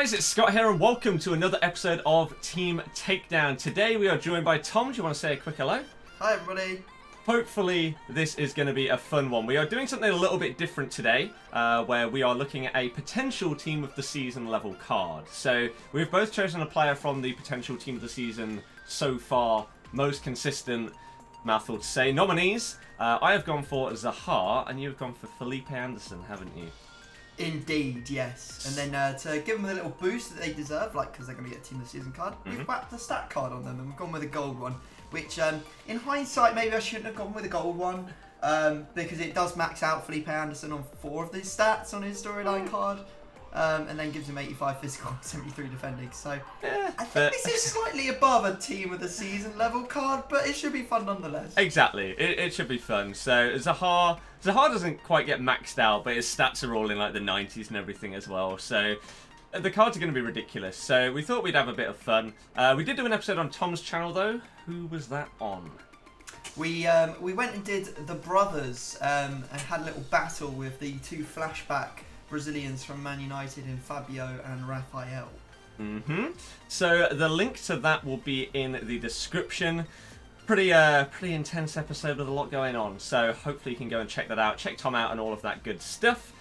guys, it's Scott here and welcome to another episode of Team Takedown. Today we are joined by Tom. Do you want to say a quick hello? Hi everybody. Hopefully this is going to be a fun one. We are doing something a little bit different today, where we are looking at a potential Team of the Season level card. So we've both chosen a player from the potential Team of the Season so far, most consistent, mouthful to say, nominees. I have gone for Zaha and you've gone for Felipe Anderson, haven't you? Indeed, yes. And then to give them a little boost that they deserve, like because they're going to get a Team of the Season card, we've whacked the stat card on them and we've gone with a gold one. Which, in hindsight, maybe I shouldn't have gone with a gold one because it does max out Felipe Anderson on 4 of his stats on his storyline card. And then gives him 85 physical, 73 defending. So Yeah, I think this is slightly above a Team of the Season level card, but it should be fun nonetheless. Exactly, it should be fun. So Zaha doesn't quite get maxed out, but his stats are all in like the 90s and everything as well. So the cards are going to be ridiculous. So we thought we'd have a bit of fun. We did do an episode on Tom's channel though. Who was that on? We went and did the brothers and had a little battle with the 2 flashback Brazilians from Man United in Fabio and Rafael. So the link to that will be in the description. Pretty intense episode with a lot going on. So hopefully you can go and check that out. Check Tom out and all of that good stuff.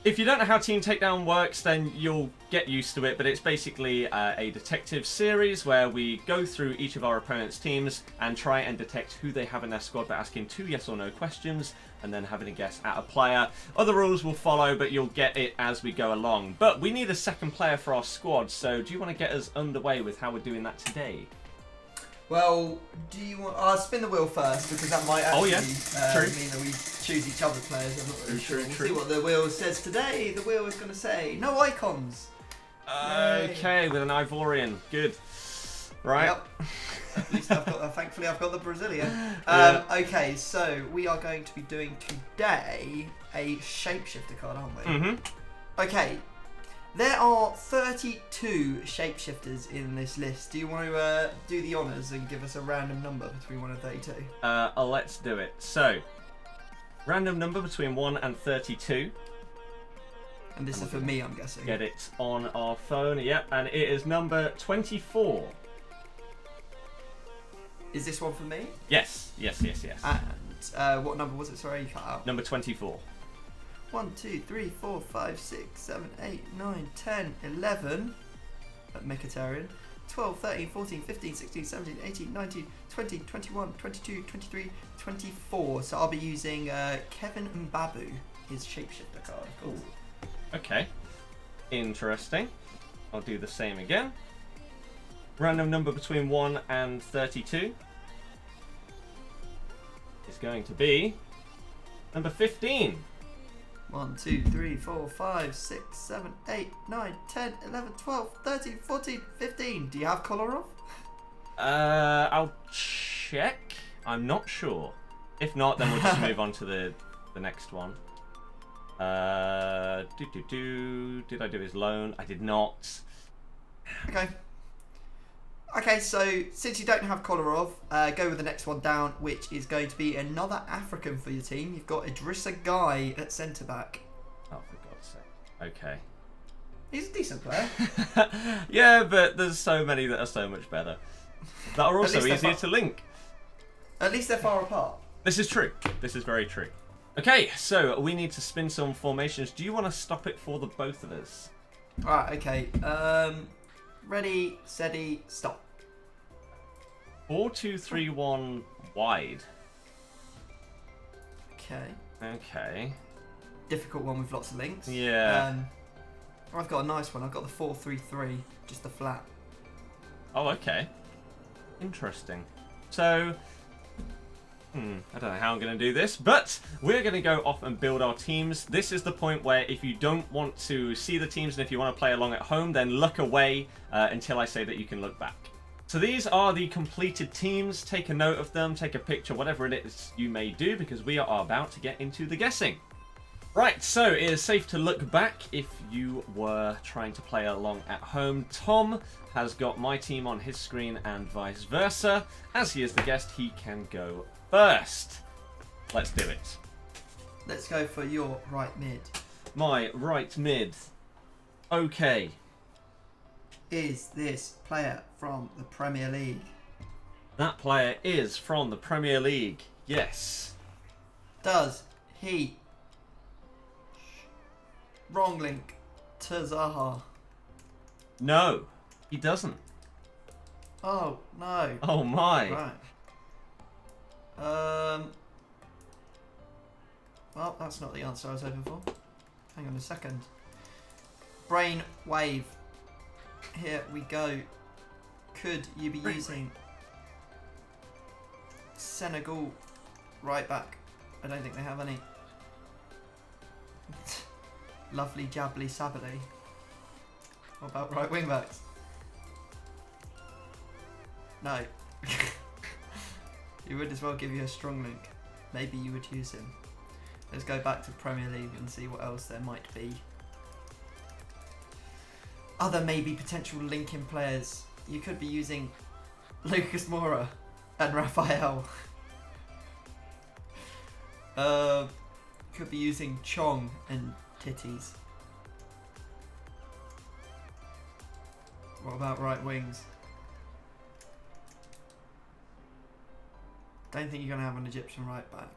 If you don't know how Team Takedown works, then you'll get used to it, but it's basically a detective series where we go through each of our opponent's teams and try and detect who they have in their squad by asking 2 yes or no questions and then having a guess at a player. Other rules will follow, but you'll get it as we go along. But we need a second player for our squad, so do you want to get us underway with how we're doing that today? Well, do you want... I'll spin the wheel first, because that might actually mean that we choose each other's players. I'm not really sure. We'll see what the wheel says today. The wheel is going to say, no icons. Okay, with an Ivorian. Good. Right. Yep. At least I've got... thankfully, I've got the Brazilian. Okay, so we are going to be doing today a shapeshifter card, aren't we? Okay. There are 32 shapeshifters in this list. Do you want to do the honours and give us a random number between 1 and 32? Let's do it. So, random number between 1 and 32. And this is for me, I'm guessing. Get it on our phone, yep, and it is number 24. Is this one for me? Yes. And what number was it? Sorry, you cut out. Number 24. 1, 2, 3, 4, 5, 6, 7, 8, 9, 10, 11. Mechatarian. 12, 13, 14, 15, 16, 17, 18, 19, 20, 21, 22, 23, 24. So I'll be using Kevin Mbabu, his shapeshifter card. Cool. Okay. Interesting. I'll do the same again. Random number between 1 and 32 is going to be number 15. 1, 2, 3, 4, 5, 6, 7, 8, 9, 10, 11, 12, 13, 14, 15. Do you have Kolarov? I'll check. I'm not sure. If not, then we'll just move on to the next one. Did I do his loan? I did not. Okay, so since you don't have Kolarov, go with the next one down, which is going to be another African for your team. You've got Idrissa Gueye at centre-back. Oh, for God's sake. Okay. He's a decent player. Yeah, but there's so many that are so much better. That are also easier to link. At least they're far apart. This is true. This is very true. Okay, so we need to spin some formations. Do you want to stop it for the both of us? Alright, okay. Ready, steady, stop. 4-2-3-1 wide. Okay. Difficult one with lots of links. Yeah. I've got a nice one. I've got the 4-3-3, just the flat. Oh, okay. Interesting. So, I don't know how I'm going to do this, but we're going to go off and build our teams. This is the point where if you don't want to see the teams and if you want to play along at home, then look away until I say that you can look back. So these are the completed teams. Take a note of them, take a picture, whatever it is you may do, because we are about to get into the guessing. Right, so it is safe to look back if you were trying to play along at home. Tom has got my team on his screen and vice versa. As he is the guest, he can go first. Let's do it. Let's go for your right mid. My right mid. Okay. Is this player from the Premier League? That player is from the Premier League. Yes. Does he... Wrong link to Zaha? No, he doesn't. Oh, no. Oh my. Right. Well, that's not the answer I was hoping for. Hang on a second. Brain wave. Here we go. Could you be using Senegal right back? I don't think they have any. Lovely jabbly sabbly. What about right wing backs? No. He would as well give you a strong link. Maybe you would use him. Let's go back to Premier League and see what else there might be. Other maybe potential linking players. You could be using Lucas Moura and Raphael. Could be using Chong and Titties. What about right wings? Don't think you're going to have an Egyptian right back.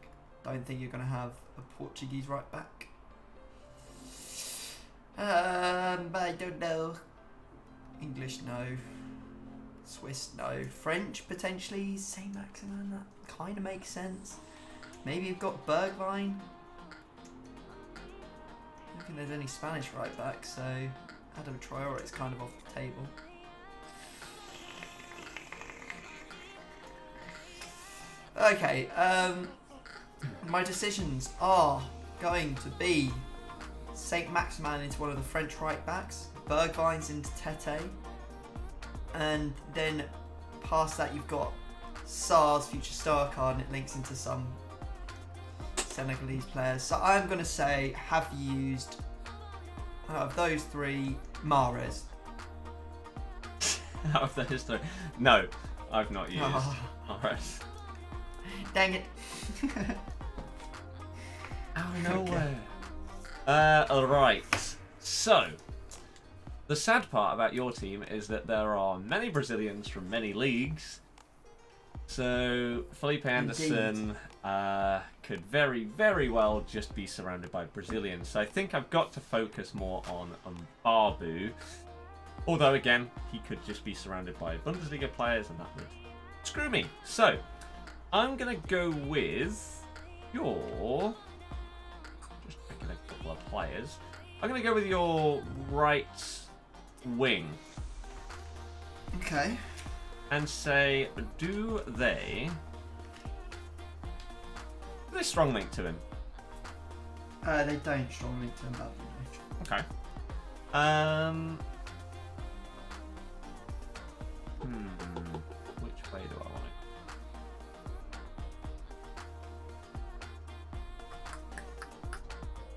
Don't think you're going to have a Portuguese right back. I don't know. English, no. Swiss, no. French, potentially. Saint Maximin, that kind of makes sense. Maybe you've got Bergwijn. I don't think there's any Spanish right back, so Adam Traore is kind of off the table. Okay, my decisions are going to be Saint Maximin into one of the French right backs, Bergwijn's into Tete, and then past that you've got Sarr's FUTure Star card and it links into some Senegalese players. So I'm going to say, have used, out of those three, Mahrez. Out of those three? No, I've not used Mahrez. Dang it. Out of nowhere. Alright. So, the sad part about your team is that there are many Brazilians from many leagues. So, Felipe Anderson could very, very well just be surrounded by Brazilians. So I think I've got to focus more on Babu. Although, again, he could just be surrounded by Bundesliga players and that would screw me. So, I'm going to go with your... Just picking a couple of players. I'm going to go with your right wing. Okay. And say, do they strong link to him? They don't strong link to him, but Okay. Which way do I want it?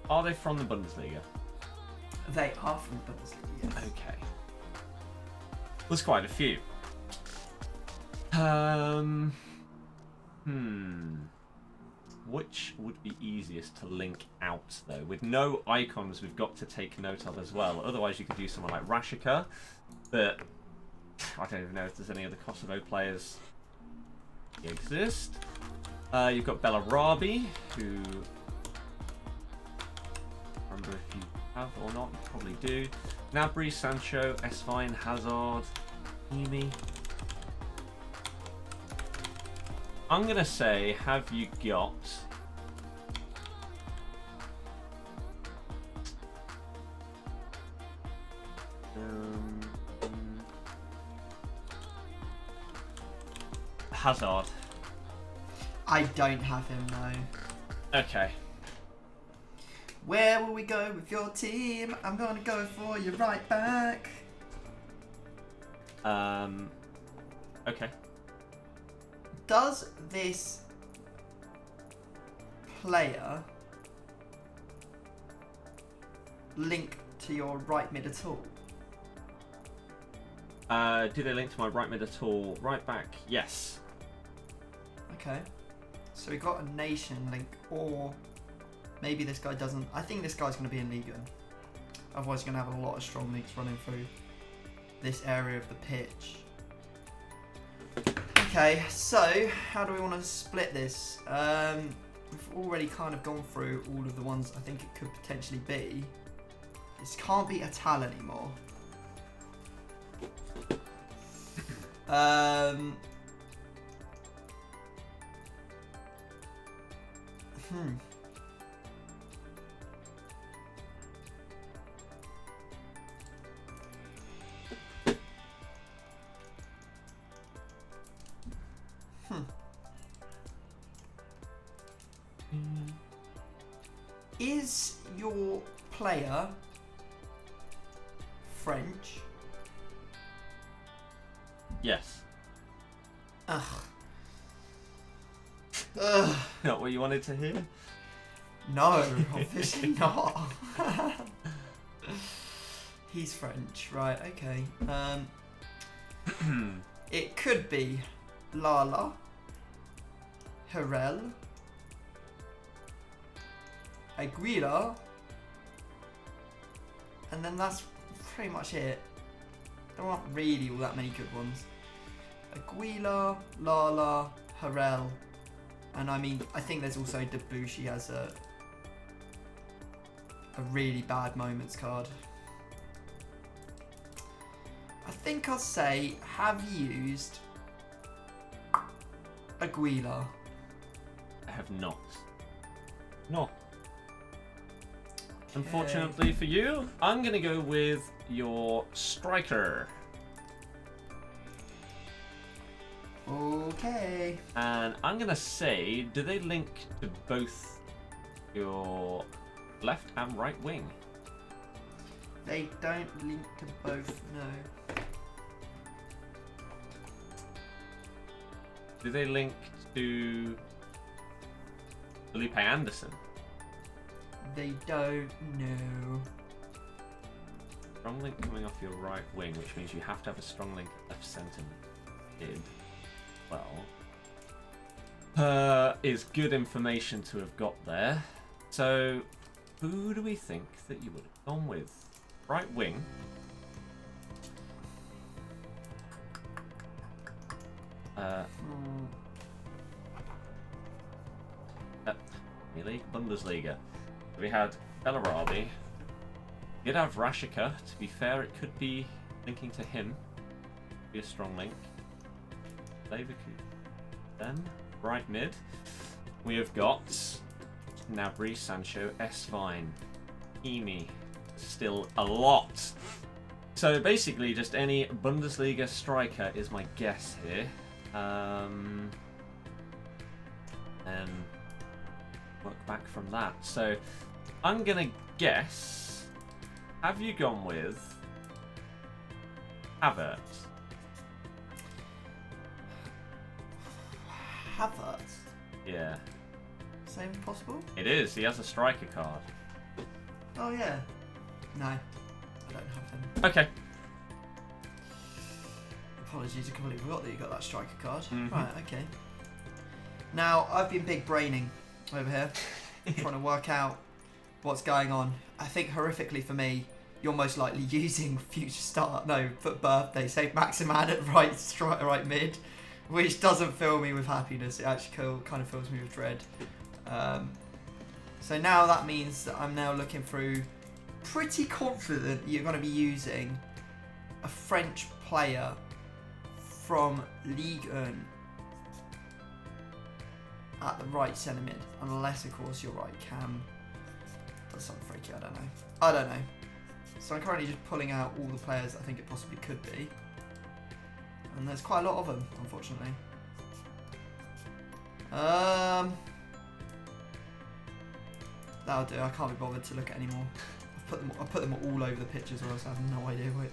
Are they from the Bundesliga? They are from the Bundesliga, yes. Okay. There's quite a few. Which would be easiest to link out, though? With no icons we've got to take note of as well. Otherwise, you could do someone like Rashika, but I don't even know if there's any other Kosovo players that exist. You've got Bellarabi, who... I remember if you have or not, you probably do. Gnabry, Sancho, Esvine, Hazard, Emi. I'm going to say, have you got... Hazard. I don't have him, no. Okay. Where will we go with your team? I'm going to go for your right back. Okay. Does this player link to your right mid at all? Do they link to my right mid at all? Right back, yes. Okay. So we got a nation link, or maybe this guy doesn't. I think this guy's going to be in Liga. Otherwise, you're going to have a lot of strong links running through. this area of the pitch. Okay, so how do we want to split this? We've already kind of gone through all of the ones I think it could potentially be. This can't be a Tal anymore. Is your player French? Yes. Ugh. Ugh. Not what you wanted to hear? No, obviously not. He's French, right? Okay. It could be Lala, Harel, Aguila, and then that's pretty much it. There aren't really all that many good ones. Aguila, Lala, Harel, and I mean, I think there's also Debussy has a really bad moments card. I think I'll say have used Aguila. I have not. No. Okay. Unfortunately for you, I'm going to go with your striker. Okay. And I'm going to say, do they link to both your left and right wing? They don't link to both, no. Do they link to Felipe Anderson? They don't know. Strong link coming off your right wing, which means you have to have a strong link at left centre. Did well. Is good information to have got there. So, who do we think that you would have gone with? Right wing. Bundesliga. We had Bellarabi. You'd have Rashika. To be fair, it could be linking to him. Be a strong link. Leverkusen. Then right mid, we have got Gnabry, Sancho, Svine, Emi. Still a lot. So basically, just any Bundesliga striker is my guess here. And work back from that. So I'm gonna guess. Have you gone with Havertz? Havertz? Yeah. Same possible? It is. He has a striker card. Oh yeah. No, I don't have him. Okay. Apologies, I completely forgot that you got that striker card. Mm-hmm. Right, okay. Now, I've been big braining over here, trying to work out what's going on. I think horrifically for me, you're most likely using FUTure Birthday, save Maximan at right mid, which doesn't fill me with happiness. It actually kind of fills me with dread. So now that means that I'm now looking through, pretty confident you're going to be using a French player from Ligue 1 at the right centre mid, unless of course you're right cam does something freaky. I don't know. So I'm currently just pulling out all the players I think it possibly could be, and there's quite a lot of them, unfortunately. That'll do. I can't be bothered to look at any more. I've put them all over the pitch as well, so I have no idea what.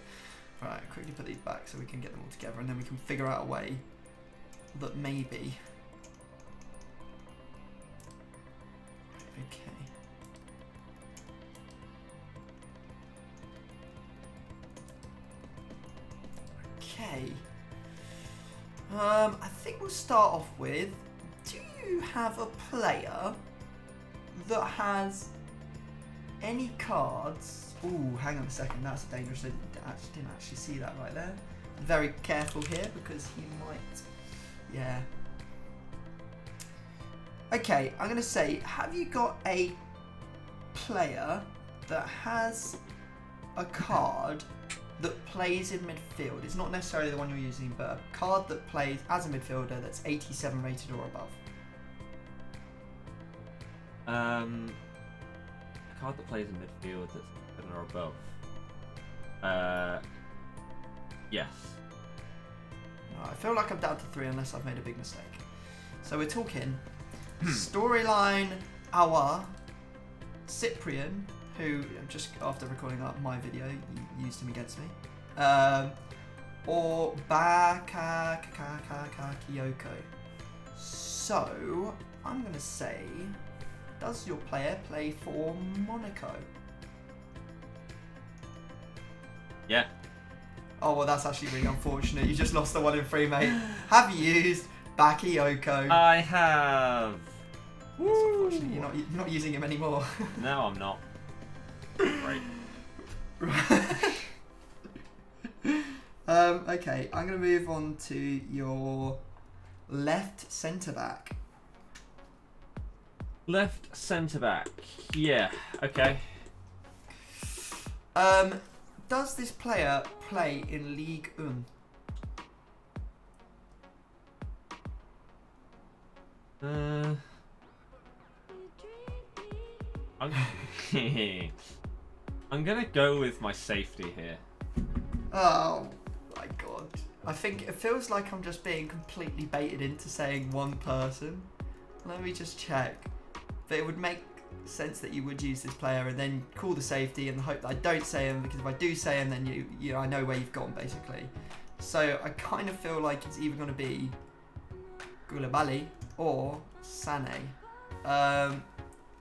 Right, quickly put these back so we can get them all together, and then we can figure out a way that maybe. Okay. Okay. I think we'll start off with, do you have a player that has any cards. Ooh, hang on a second. That's dangerous. I didn't actually see that right there. Very careful here because he might. Yeah. Okay, I'm going to say, have you got a player that has a card that plays in midfield? It's not necessarily the one you're using, but a card that plays as a midfielder that's 87 rated or above. A card that plays in midfield that's 7 or above. Yes. I feel like I'm down to 3 unless I've made a big mistake. So we're talking Storyline Awa, Cyprian, who just after recording up my video, you used him against me, or Bakakakakiyoko. So I'm gonna say, does your player play for Monaco? Yeah. Oh well, that's actually really unfortunate. You just lost the 1 in 3, mate. Have you used Bakayoko? I have. Woo! You're not using him anymore. No, I'm not. Great. Okay, I'm going to move on to your left centre back. Left centre back. Yeah. Okay. Does this player play in Ligue 1? I'm gonna go with my safety here. Oh my god. I think it feels like I'm just being completely baited into saying one person. Let me just check. But it would make sense that you would use this player and then call the safety and hope that I don't say him, because if I do say him, then you know, I know where you've gone basically. So I kind of feel like it's either going to be Koulibaly or Sané.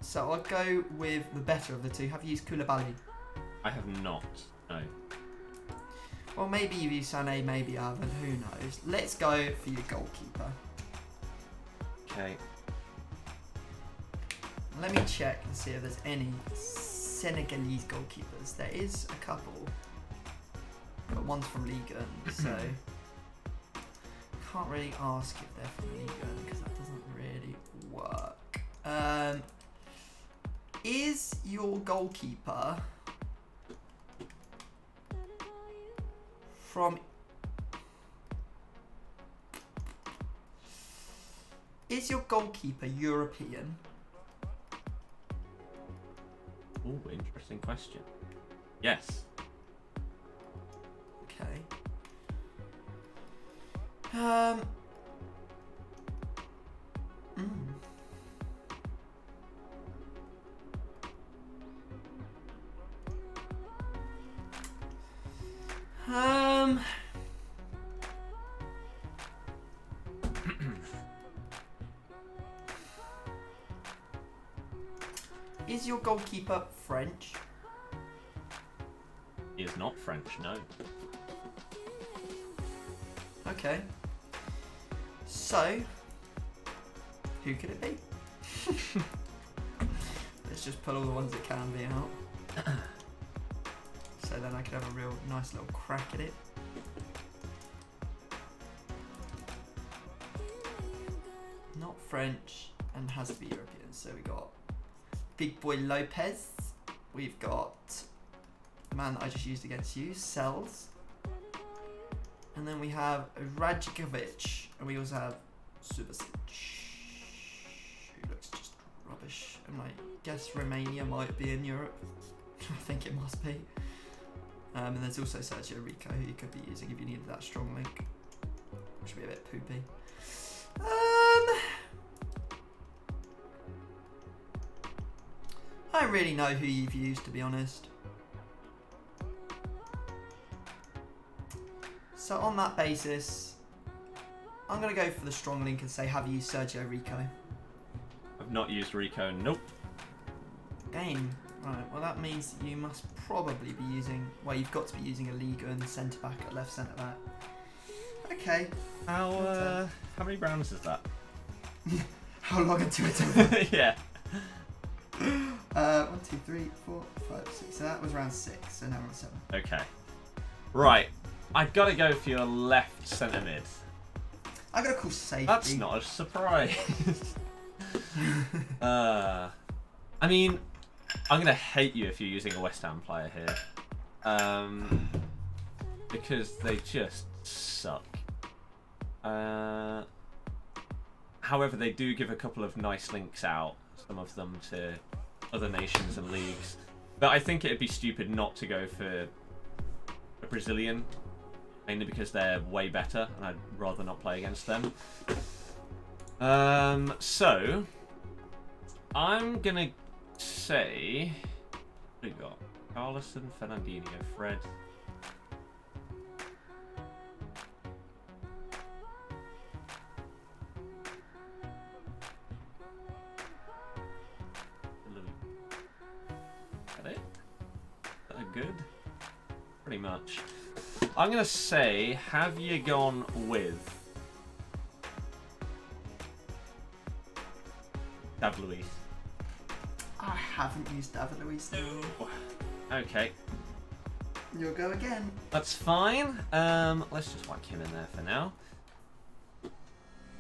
So I'll go with the better of the two. Have you used Koulibaly? I have not. No. Well, maybe you've used Sané, maybe I haven't. Who knows? Let's go for your goalkeeper. Okay. Let me check and see if there's any Senegalese goalkeepers. There is a couple, but one's from Ligue 1, so can't really ask if they're from Ligue 1 because that doesn't really work. Is your goalkeeper from? Is your goalkeeper European? Oh, interesting question. Yes. Okay. Is your goalkeeper French? He is not French, no. Okay. So, who could it be? Let's just pull all the ones that can be out. So then I could have a real nice little crack at it. Not French and has to be European. So we got Big Boy Lopez. We've got the man that I just used against you, Sells. And then we have Radjikovic. And we also have Subasic, who looks just rubbish. And I guess Romania might be in Europe. I think it must be. And there's also Sergio Rico, who you could be using if you needed that strong link. Which would be a bit poopy. I don't really know who you've used, to be honest. So on that basis, I'm going to go for the strong link and say, have you used Sergio Rico? I've not used Rico, nope. Game. Right, well that means that you must probably be using, well you've got to be using a Ligue 1 centre back at left centre back. Okay. How many rounds is that? How long until it's over? Yeah. 1, 2, 3, 4, 5, 6. So that was round 6. So now we're on 7. Okay. Right. I've got to go for your left centre mid. I got to call safety. That's not a surprise. I mean, I'm going to hate you if you're using a West Ham player here. Because they just suck. However, they do give a couple of nice links out, some of them to other nations and leagues. But I think it'd be stupid not to go for a Brazilian, mainly because they're way better, and I'd rather not play against them. So, I'm going to say... What do we got? Carlson, Fernandinho, Fred... Good, pretty much. I'm gonna say, have you gone with David Luiz? I haven't used David Luiz. Okay, You'll go again. that's fine. Let's just whack him in there for now.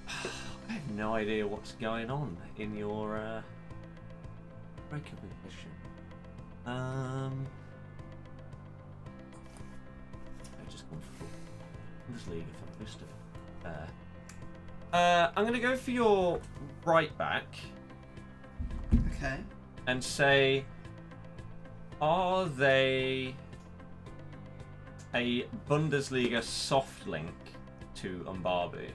I have no idea what's going on in your breakup mission. Bundesliga for most of it. I'm going to go for your right back. Okay. And say, are they a Bundesliga soft link to Mbabu?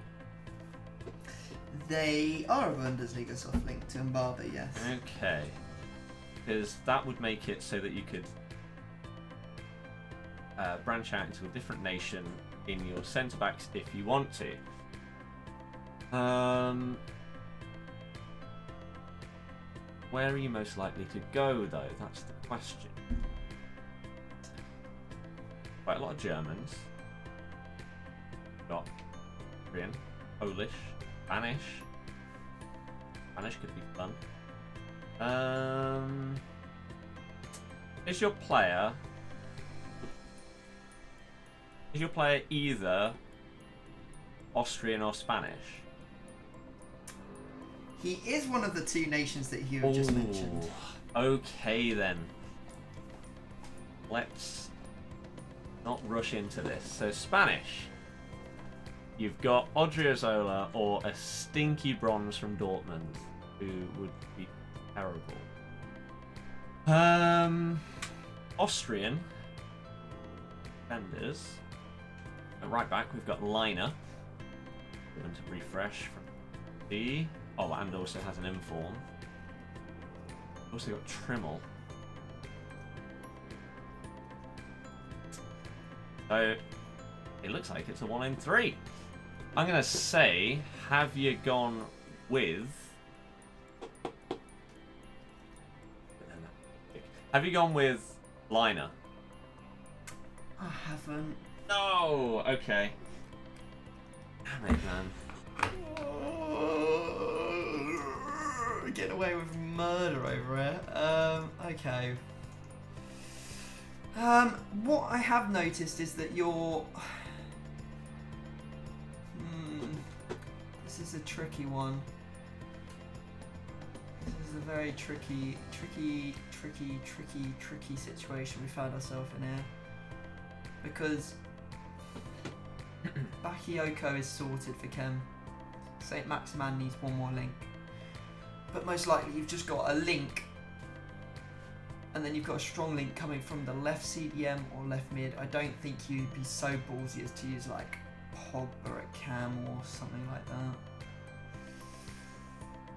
They are a Bundesliga soft link to Mbabu, yes. Okay. Because that would make it so that you could branch out into a different nation in your centre backs if you want to. Where are you most likely to go, though? That's the question. Quite a lot of Germans. Got Korean, Polish, Spanish. Spanish could be fun. Is your player either Austrian or Spanish? He is one of the two nations that you have just mentioned. Okay then. Let's not rush into this. So Spanish. You've got Odriozola or a stinky bronze from Dortmund, who would be terrible. Austrian defenders. Right back, we've got Liner. We're going to refresh from B. Oh, and also has an inform. Also got Trimmel. So it looks like it's a 1 in 3. I'm going to say, have you gone with... Have you gone with Liner? I haven't. No! Okay. Damn it, man. Getting away with murder over here. Okay. What I have noticed is that you're... This is a tricky one. This is a very tricky situation we found ourselves in here. Because Bakayoko is sorted for Kem. St. Maximan needs one more link. But most likely you've just got a link and then you've got a strong link coming from the left CDM or left mid. I don't think you'd be so ballsy as to use like Pogba at Cam or something like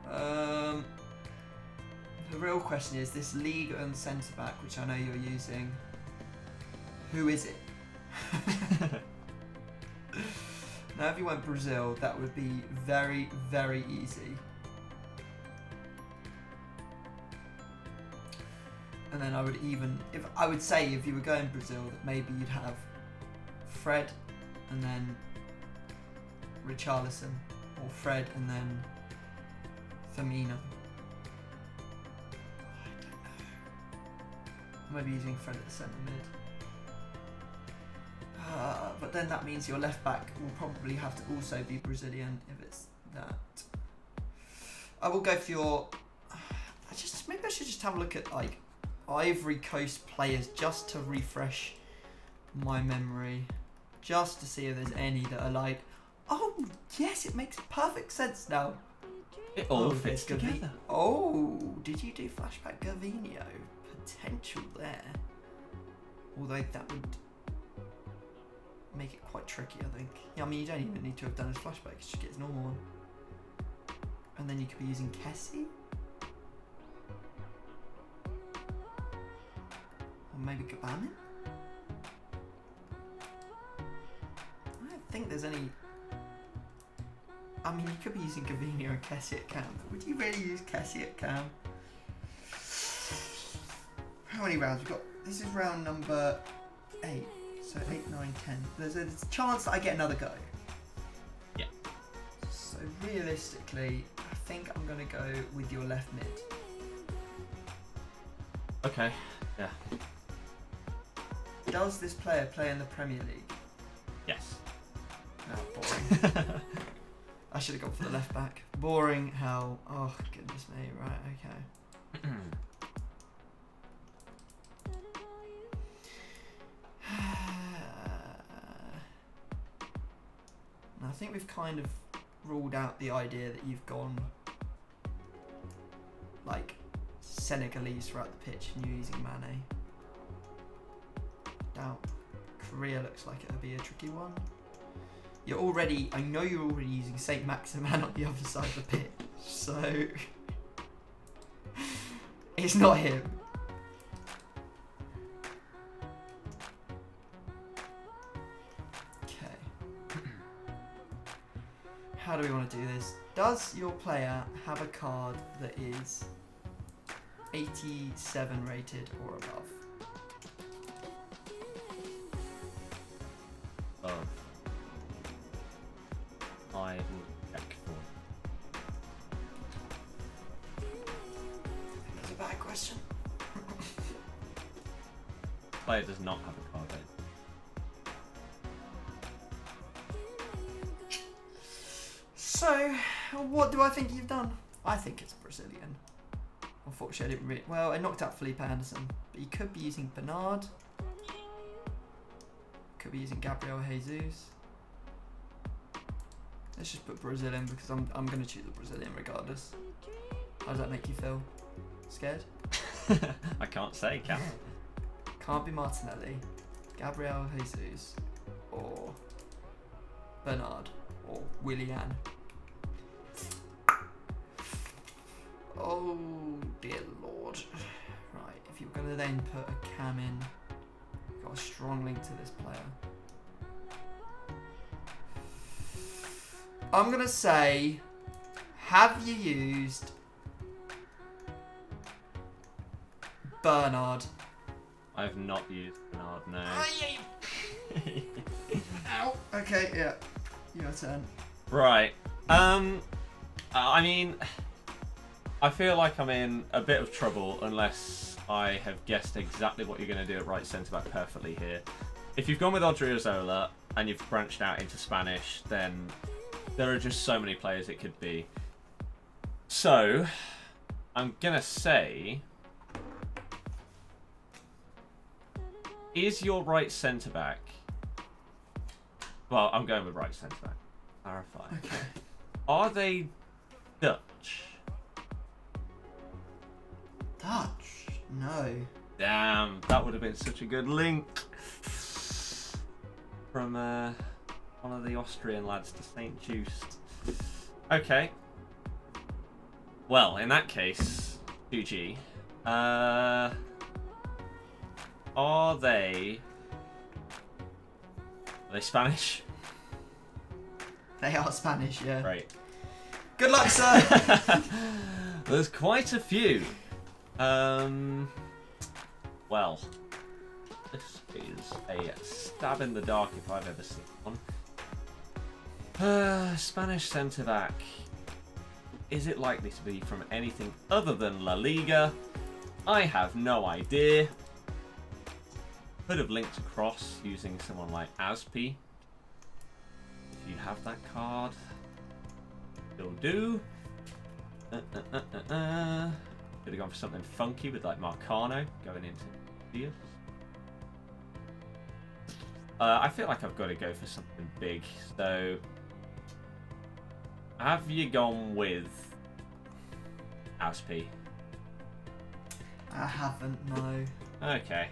that. The real question is this league and centre back, which I know you're using. Who is it? Now, if you went Brazil, that would be very, very easy. And then I would say if you were going Brazil, that maybe you'd have Fred and then Richarlison, or Fred and then Firmino. I don't know. Maybe using Fred at the centre mid. But then that means your left back will probably have to also be Brazilian if it's that. I will go for your. Maybe I should just have a look at like Ivory Coast players just to refresh my memory, just to see if there's any that are like, oh yes, it makes perfect sense now. It all fits together. Oh, did you do flashback Gervinho? Potential there. Although that would make it quite tricky, I think. Yeah, I mean, you don't even need to have done his flashback, just get his normal one. And then you could be using Kessie? Or maybe Gabanin? I don't think there's any... I mean, you could be using Gervinho and Kessie at cam, but would you really use Kessie at cam? How many rounds? We've got... This is round number 8. So 8, 9, 10. There's a chance that I get another go. Yeah. So realistically, I think I'm going to go with your left mid. Okay, yeah. Does this player play in the Premier League? Yes. Oh, boring. I should have gone for the left back. Boring hell. Oh, goodness me. Right, okay. I think we've kind of ruled out the idea that you've gone like Senegalese throughout the pitch and you're using Mane. Doubt. Korea looks like it'll be a tricky one. You're already, I know you're already using Saint Maximan on the other side of the pitch, so it's not him. How do we want to do this? Does your player have a card that is 87 rated or above? I will check for. That's a bad question. Player does not have a card rated. So, what do I think you've done? I think it's Brazilian. Unfortunately, I didn't really... Well, I knocked out Felipe Anderson, but you could be using Bernard. Could be using Gabriel Jesus. Let's just put Brazilian because I'm going to choose the Brazilian regardless. How does that make you feel? Scared? I can't say, can I? Can't be Martinelli, Gabriel Jesus, or Bernard, or Willian. Oh dear lord. Right, if you're going to then put a cam in, got a strong link to this player. I'm going to say, have you used Bernard? I've not used Bernard, no. Ow. Okay, yeah. Your turn. Right. I mean, I feel like I'm in a bit of trouble unless I have guessed exactly what you're going to do at right centre-back perfectly here. If you've gone with Odriozola and you've branched out into Spanish, then there are just so many players it could be. So, I'm going to say... Is your right centre-back... Well, I'm going with right centre-back. Clarify. Okay. Are they Dutch? Dutch? No. Damn, that would have been such a good link. From one of the Austrian lads to St. Just. Okay. Well, in that case, 2G. Are they Spanish? They are Spanish, yeah. Right. Good luck, sir. There's quite a few. Well, this is a stab in the dark if I've ever seen one. Spanish centre-back. Is it likely to be from anything other than La Liga? I have no idea. could have linked across using someone like Aspi. If you have that card, you'll do. Could have gone for something funky with like Marcano going into Diaz. I feel like I've got to go for something big. So, have you gone with Aspi? I haven't, no. Okay.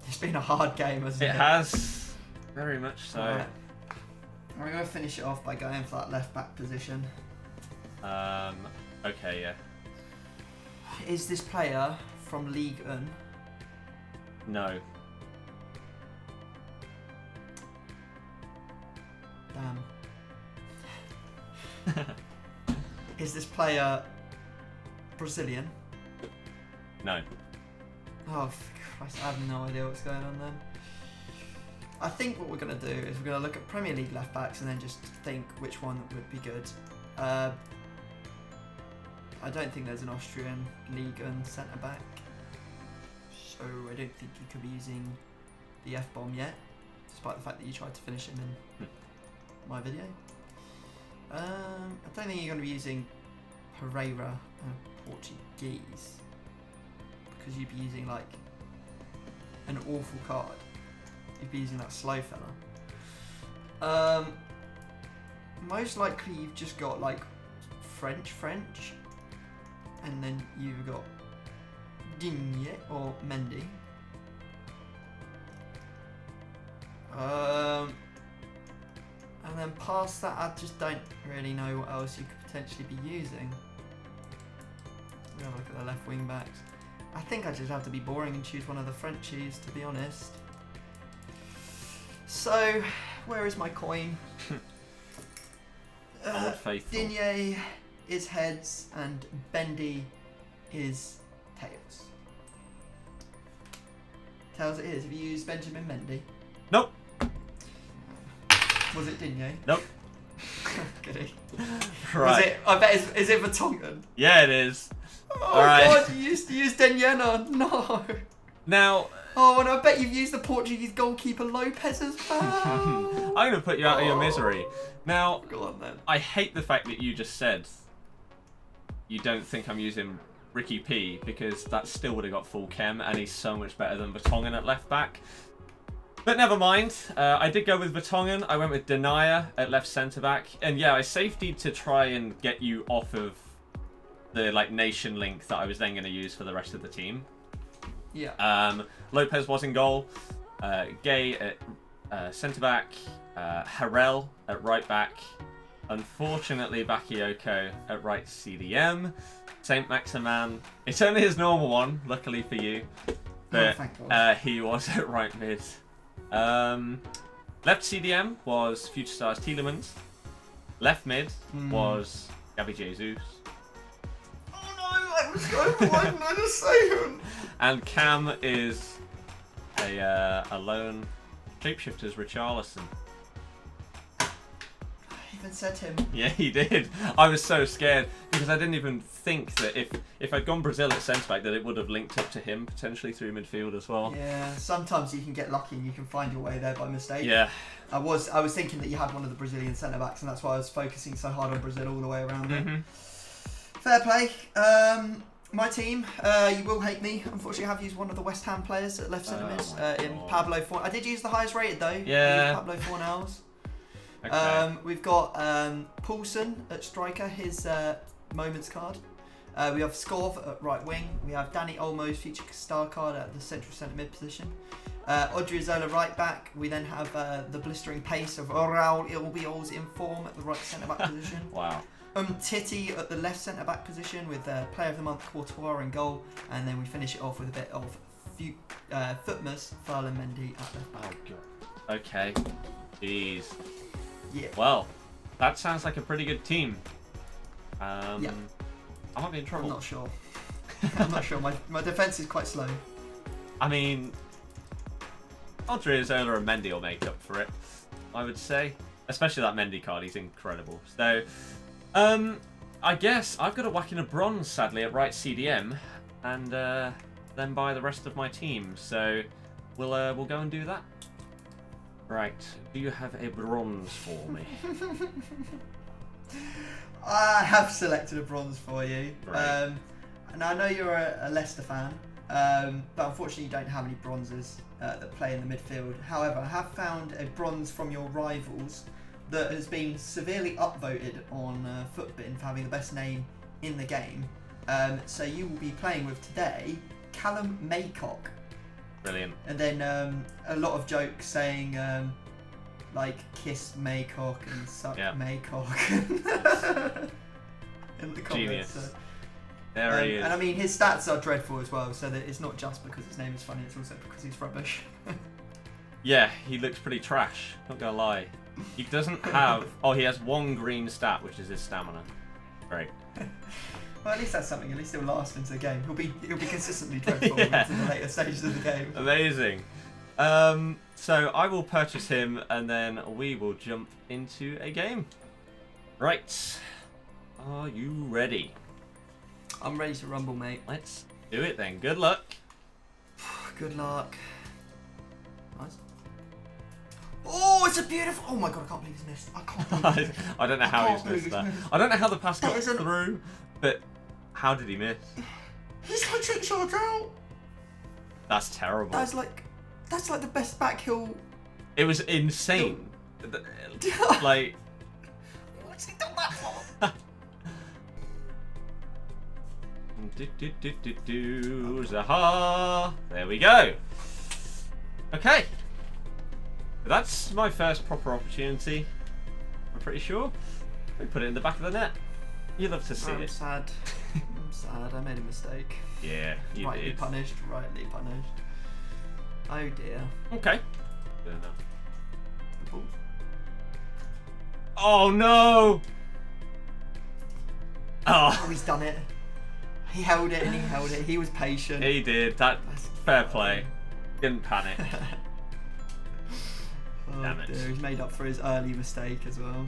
It's been a hard game, hasn't it? It has. Very much so. Right. I'm going to finish it off by going for that left back position. Okay, yeah. Is this player from Ligue 1? No. Damn. Is this player Brazilian? No. Oh, Christ, I have no idea what's going on then. I think what we're going to do is we're going to look at Premier League left backs and then just think which one would be good. I don't think there's an Austrian Ligue 1 centre back, so I don't think you could be using the F-bomb yet, despite the fact that you tried to finish him in my video. I don't think you're going to be using Pereira and Portuguese, because you'd be using like an awful card. You'd be using that slow fella. Most likely you've just got like French, and then you've got Digne or Mendy. And then past that, I just don't really know what else you could potentially be using. We'll have a look at the left wing backs. I think I just have to be boring and choose one of the Frenchies, to be honest. So, where is my coin? Old faithful. Digne is heads and Bendy is tails. Tails it is. Have you used Benjamin Mendy? Nope. Was it Digne? Nope. Goody. Right. Was it? I bet. Is it Vertonghen? Yeah, it is. Oh Alright. God! You used to use Denyena. No. Now. Oh, and I bet you've used the Portuguese goalkeeper Lopez as well. I'm going to put you out of your misery. Now, Go on then. I hate the fact that you just said you don't think I'm using Ricky P, because that still would have got full chem, and he's so much better than Vertonghen at left back. But never mind. I did go with Vertonghen. I went with Denier at left centre back, and yeah, I safetied to try and get you off of the like nation link that I was then going to use for the rest of the team. Yeah. Lopez was in goal. Gay at centre back. Harrell at right back. Unfortunately, Bakayoko at right CDM. Saint Maximan. It's only his normal one, luckily for you. But he was at right mid. Left CDM was FUTure Stars Tielemans. Left mid was Gabby Jesus. Oh no! I was going for one second. And Cam is a lone shapeshifter's Richarlison. I even said him. Yeah, he did. I was so scared because I didn't even think that if I'd gone Brazil at centre back that it would have linked up to him potentially through midfield as well. Yeah, sometimes you can get lucky and you can find your way there by mistake. Yeah. I was thinking that you had one of the Brazilian centre backs, and that's why I was focusing so hard on Brazil all the way around it. Fair play. My team, you will hate me. Unfortunately, I have used one of the West Ham players at left centre mid in Pablo Fornals. I did use the highest rated though. Yeah. Pablo Fornals. Okay. We've got Poulsen at striker, his Moments card. We have Skov at right wing. We have Danny Olmo's FUTure Star card at the central centre mid position. Odriozola right back. We then have the blistering pace of Raul Ilbiol's in form at the right centre back position. Wow. Titty at the left centre back position with Player of the Month Courtois in goal, and then we finish it off with a bit of Footmas, Ferland Mendy at left back. Oh god. Okay. Jeez. Yeah. Well, that sounds like a pretty good team. Yeah. I might be in trouble. I'm not sure. I'm not sure. My defence is quite slow. I mean, Odriozola and Mendy will make up for it, I would say. Especially that Mendy card, he's incredible. So, I guess I've got to whack in a bronze, sadly, at right CDM, and then buy the rest of my team. So, we'll go and do that. Right. Do you have a bronze for me? I have selected a bronze for you. Right. And I know you're a Leicester fan, but unfortunately you don't have any bronzes that play in the midfield. However, I have found a bronze from your rivals that has been severely upvoted on Footbin for having the best name in the game. So you will be playing with today Callum Maycock. Brilliant. And then a lot of jokes saying like kiss Maycock and suck Maycock in the comments. Genius. So. There he is. And I mean, his stats are dreadful as well, so that it's not just because his name is funny, it's also because he's rubbish. Yeah, he looks pretty trash, not gonna lie. He doesn't have... Oh, he has one green stat, which is his stamina. Great. Well, at least that's something. At least he'll last into the game. He'll be consistently dreadful into the later stages of the game. Amazing. So I will purchase him, and then we will jump into a game. Right. Are you ready? I'm ready to rumble, mate. Let's do it then. Good luck. Good luck. Nice. Oh, it's a beautiful... Oh my god, I can't believe he's missed. I can't believe he's missed. I don't know how he's missed that. I don't know how the pass got isn't- through, but how did he miss? He's like 6 yards out. That's terrible. That's like the best back heel. It was insane. Like... What's he done that for? Zaha. There we go. Okay. That's my first proper opportunity. I'm pretty sure. We put it in the back of the net. You love to see I'm it. sad. I'm sad. I made a mistake. Yeah, you Rightly did. punished. Rightly punished. Oh dear. Okay. Good enough. Oh no! Oh, he's done it. He held it and he held it. He was patient. He did. That's fair play. Didn't panic. Oh, Damn it. dear. He's made up for his early mistake as well.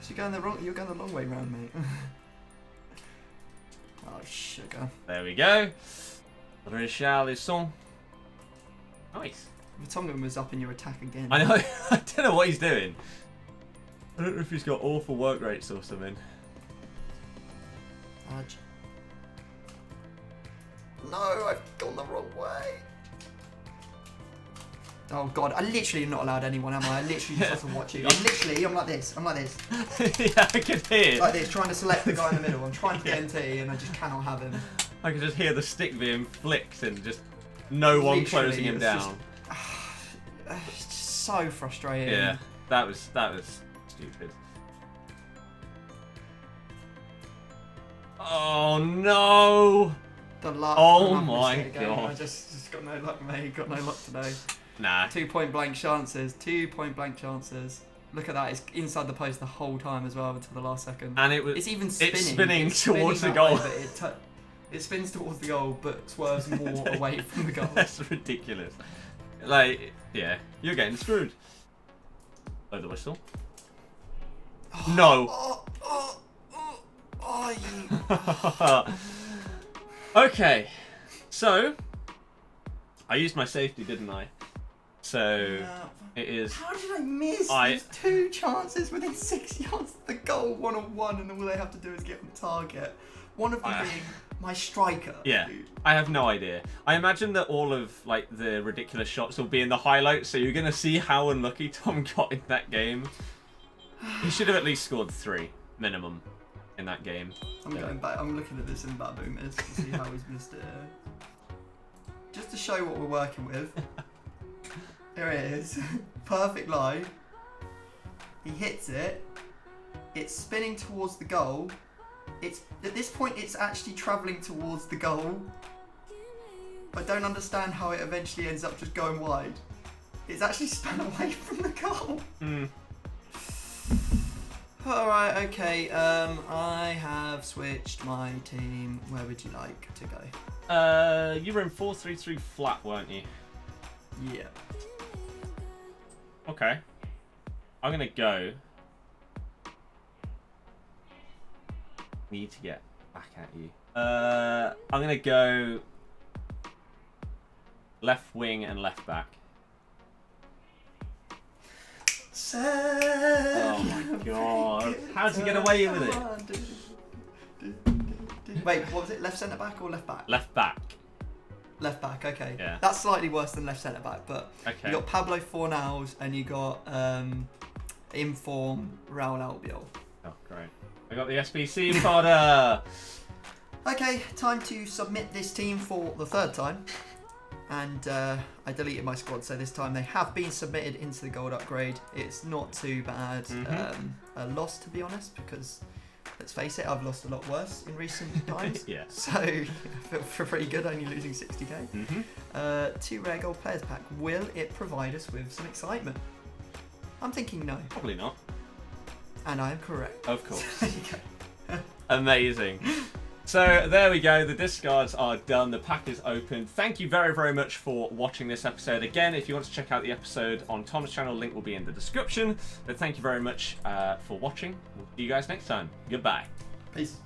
So you're going the long way round, mate. Oh, sugar. There we go. Richarlison. Nice. Vertonghen was up in your attack again. I know. I don't know what he's doing. I don't know if he's got awful work rates or something. Fudge. No, I've gone the wrong way. Oh god, I literally am not allowed anyone, am I? I literally just have to watch you. I'm like this. Yeah, I can hear. Like this, trying to select the guy in the middle. I'm trying to get MT and I just cannot have him. I can just hear the stick being flicked and just no one Literally, closing him it's down. It's just so frustrating. Yeah, that was stupid. Oh no! The luck. Oh my god! I just got no luck, mate. Got no luck today. Nah. 2 point blank chances. 2 point blank chances. Look at that. It's inside the post the whole time as well until the last second. And it was. It's even spinning. It's spinning towards the goal. Way, but it spins towards the goal, but swerves more away from the goal. That's ridiculous. Like, yeah, you're getting screwed. Blow the whistle. Oh, No. Okay, so I used my safety, didn't I? So it is. How did I miss? There's 2 chances within 6 yards of the goal, 1-on-1, and all they have to do is get on target. One of them being my striker. Yeah, I have no idea. I imagine that all of like the ridiculous shots will be in the highlights, so you're gonna see how unlucky Tom got in that game. He should have at least scored 3 minimum in that game. I'm going back. I'm looking at this in Baboom is to see how he's missed it. Just to show what we're working with. Here it is. Perfect line. He hits it. It's spinning towards the goal. It's at this point it's actually travelling towards the goal. I don't understand how it eventually ends up just going wide. It's actually spun away from the goal. Alright, okay, I have switched my team. Where would you like to go? You were in 4-3-3 flat, weren't you? Yeah. Okay. I'm gonna go. Need to get back at you. I'm gonna go left wing, and left back. Oh my god. How did you get away with it? Wait, what was it? Left centre back or left back? Left back. Left back, okay. Yeah. That's slightly worse than left centre back, but Okay. you got Pablo Fornals and you got Inform Raul Albiol. Oh, great. I got the SBC fodder. Okay, time to submit this team for the third time. And I deleted my squad, so this time they have been submitted into the gold upgrade. It's not too bad. A loss, to be honest, because let's face it, I've lost a lot worse in recent times. Yeah. So I feel pretty good, only losing 60k. 2 rare gold players pack. Will it provide us with some excitement? I'm thinking no. Probably not. And I am correct. Of course. There you go. Amazing. So there we go, the discards are done, the pack is open. Thank you very, very much for watching this episode. Again, if you want to check out the episode on Tom's channel, link will be in the description. But thank you very much for watching. We'll see you guys next time. Goodbye. Peace.